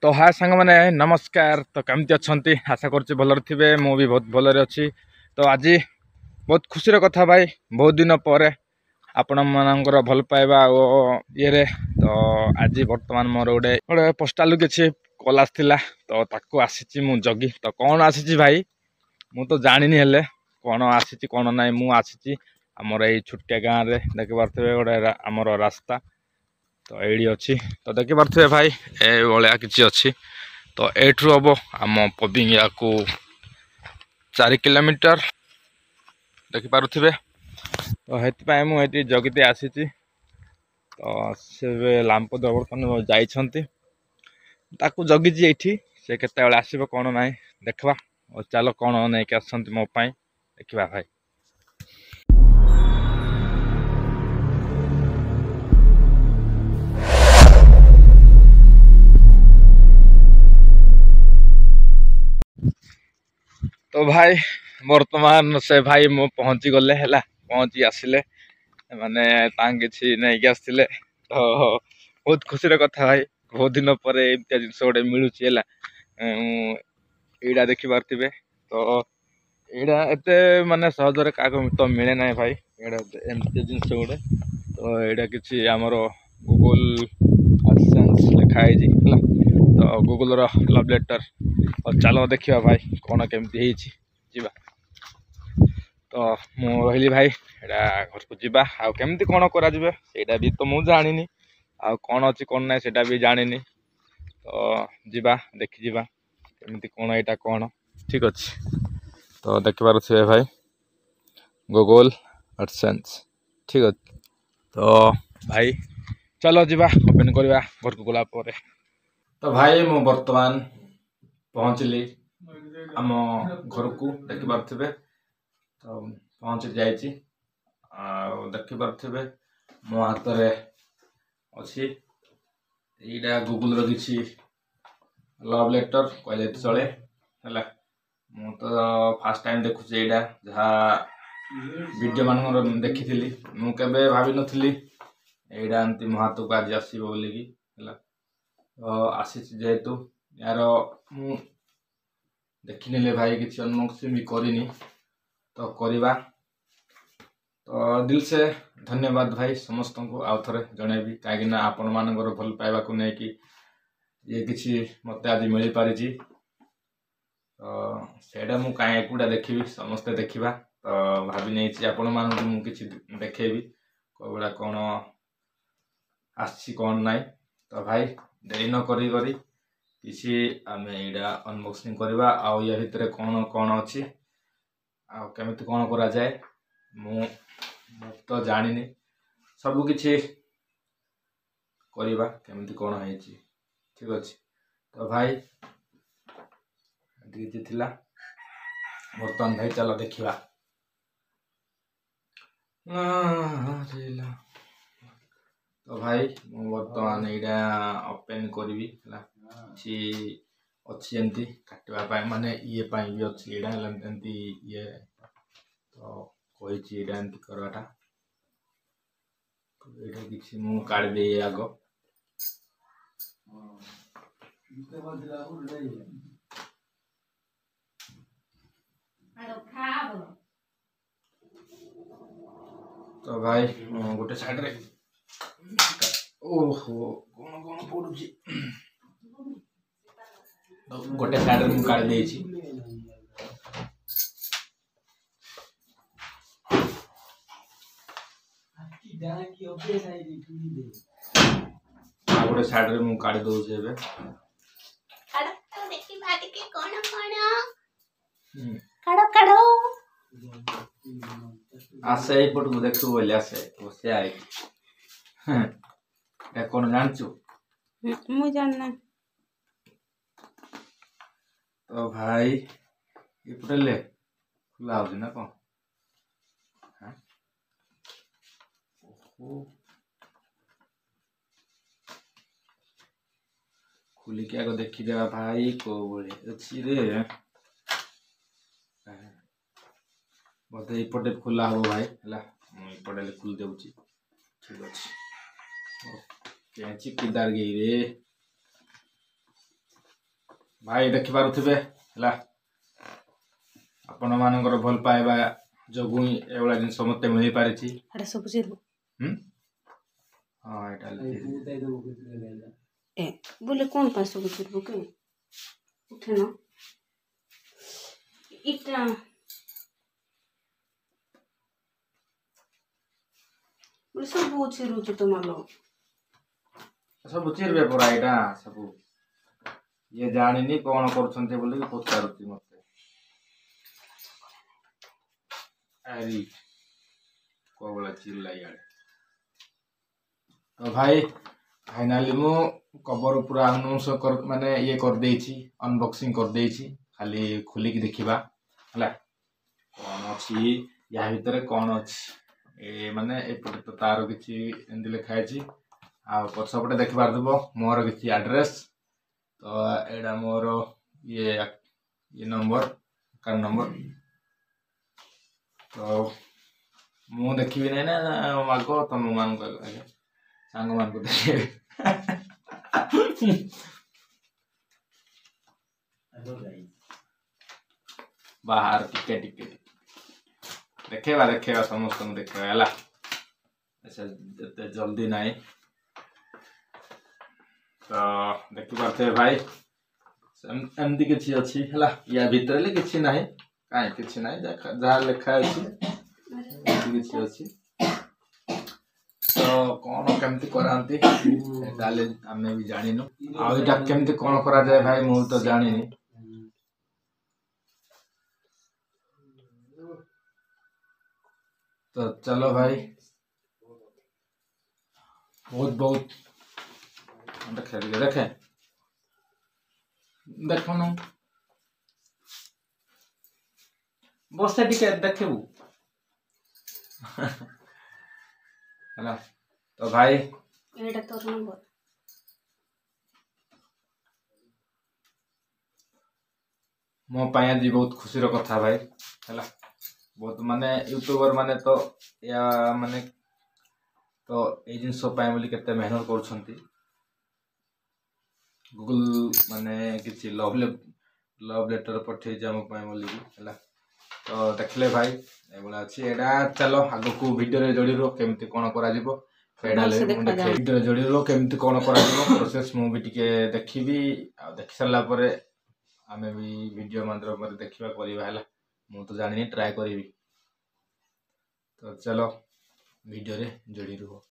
तो हाय सांग मैंने नमस्कार। तो केमती अच्छा आशा करुँच भलर थे मु भी बहुत भलरे अच्छी। तो आज बहुत खुशी कथा भाई बहुत दिन पर आपण मानकर भल पाइबा ये तो आज बर्तमान मोर गोटे गोटे पोस्टाल किसी कल आसाला तो ताको आसी मु जगी तो कौन आसी भाई मु तो जानी हेले कौन आसी कौन ना मु आसी आमर ये छुटिया गाँव में देखी पारे गोटे आमर रास्ता तो ये अच्छी तो देखी पारे भाई ए भाया किसी अच्छी तो एठू हम आम पबिंगिया को 4 किलोमीटर देखिपे तो हेतु मुझे जगते आसी तो से लामपद बर्तमान जाइछंती ताकू जगी ये से केत आसब कौन ना देखा और चलो कौन नहीं आसछंती मो पाई देखा भाई। तो भाई वर्तमान से भाई मु पहुंची गले है पहुंची आसिले माने कि नहीं आसते तो बहुत खुशी कथा भाई बहुत दिन पर एमती जिनस गोटे मिलूँ यहाँ देखी पारे तो यहाँ एत माने सहजरे क्या तो मिले ना भाई एमती जिनस गोटे तो यहाँ कि आमर गूगल AdSense लिखाई तो गूगल लव लेटर और चलो देखिए भाई कौन केमती जीवा तो मु रही भाई यहाँ घर को जीवा आमती कौन करा भी तो मुझे जानी आ कौन अच्छी कौन ना से भी जानी तो जीवा देखी जीवा केमती कौन यहाँ कौन ठीक अच्छे तो देखिपे भाई गूगल AdSense ठीक अच्छे तो भाई चलो जीवा ओपन करवा घर को गला तो भाई मु बर्तमान पहुँचली आम घर को देखिपे तो पहुँची जाइए देखिपे मो हाथ में अच्छी यहाँ गूगल किसी लव लेटर कहले चले है मु तो फास्ट टाइम देखुचे यहाँ जहाँ वीडियो मान देखी मुझे भावी नी यहाँ एमती मो हाथ को आज आसो बोलिकी तो आसी जेहेतु यार मु देखनी भाई किसी अनबॉक्सिंग भी करनी तो करवा तो दिल से धन्यवाद भाई समस्त को आउ थे जनइबी कहीं आपण मान भल पाइबा को लेकिन ये किसी मत आज मिल पारी तो सेटा मु कहीं एकुटा देखी समस्ते देखा तो भाभी नहीं आपण मान मुझे देखेबी कौड़ा कौन आसी कौन ना तो भाई देरी न करी किसी आम यहाँ अनबॉक्सिंग करवा आउ या भितर कौन कौन अच्छी केमिति कौन करा जाए मु तो जानी सब किछि करवा केमिति कौन है ठीक अच्छे तो भाई थिला बर्तमान भाई चलो देखा तो भाई बर्तमान यहाँ ओपन करी अच्छी एमती काटवा माने ये भी अच्छी एमती ये तो कही एमती करवाटा तो ये किसी मु काढ़ दे आग तो भाई गोटे साइड रे ओहो कौन कौन पड़ू गोटे साइड में काढ़ दे गोटे साइड में काढ़ दे आसे पट को देखु बोले आसे बसे आई कौन जानचु मु जानना तो भाई ये पटेले खुला हो ना कौन खुलिक आग देखीदे भाई को अच्छी रे मत ये खुला हम भाई है मुझे खुल दूची ठीक अच्छे कैची किदार गई रे भाई देखि पारुथिबे हला आपण मानकर भल पाइबा जोगु ही एवला जिनस मते मिली पारिछि अरे सब चिरबो हां एटा ए बोले कौन पास सब चिरबो के उठे ना इटा बोले सब चिरू तो मालो सब चिरबे परा एटा सब ये जानिनी कोन करछन्ते बोली पचारुछि मते अरे कोबला चिल्ला यार तो भाई फाइनली मु कवर पूरा अनाउंस कर माने ये कर देछि अनबॉक्सिंग कर देछि खाली खुली की देखिबा हला कोन अछि या भीतर कोन अछि ए माने ए पटे तो तारो किछि एंदी लिखा अछि आ पछपटे देखि पार दबो मोर किछि एड्रेस तो एडा मोर ये नंबर कार्ड नंबर तो मु देखिबि नै ना आगो तुम मान को सांग मान को देखिबे बाहर टिके देखेबा समस्त देखेबा हला ऐसा जल्दी नहीं तो देखि पारते भाई एमती किछि अछि हला या भीतर ले किछि नाही काई किछि नाही जहा लिखा अछि किछि अछि तो कोन केमती करांती डाले हमें भी जानिनु आ एटा केमती कोन करा जाय भाई मु तो जानिनी तो चलो भाई बहुत देखे देखो न बस टिके देखबू है तो भाई एटा तोर नंबर मो पाया जी बहुत खुशी रो कथा भाई है बहुत माने यूट्यूबर माने तो या माने तो ए जिनस पाए बोली केते मेहनत करछंती गूगल माने किछि लव लेटर पठे जाम पाए बोली हैला तो देखले भाई एबला अछि एडा चलो आगो को वीडियो रे जोड़ी रो केमती कोन करा जिवो फेडा ले वीडियो रे जोड़ी रो केमती कोन करा जिवो प्रोसेस मु भी टिके देखिबी आ देख सरला परे आमे भी वीडियो माध्यम रे देखिबा करिबा हैला मु तो जानिनी ट्राई करिबी तो चलो वीडियो रे जोड़ी रहो।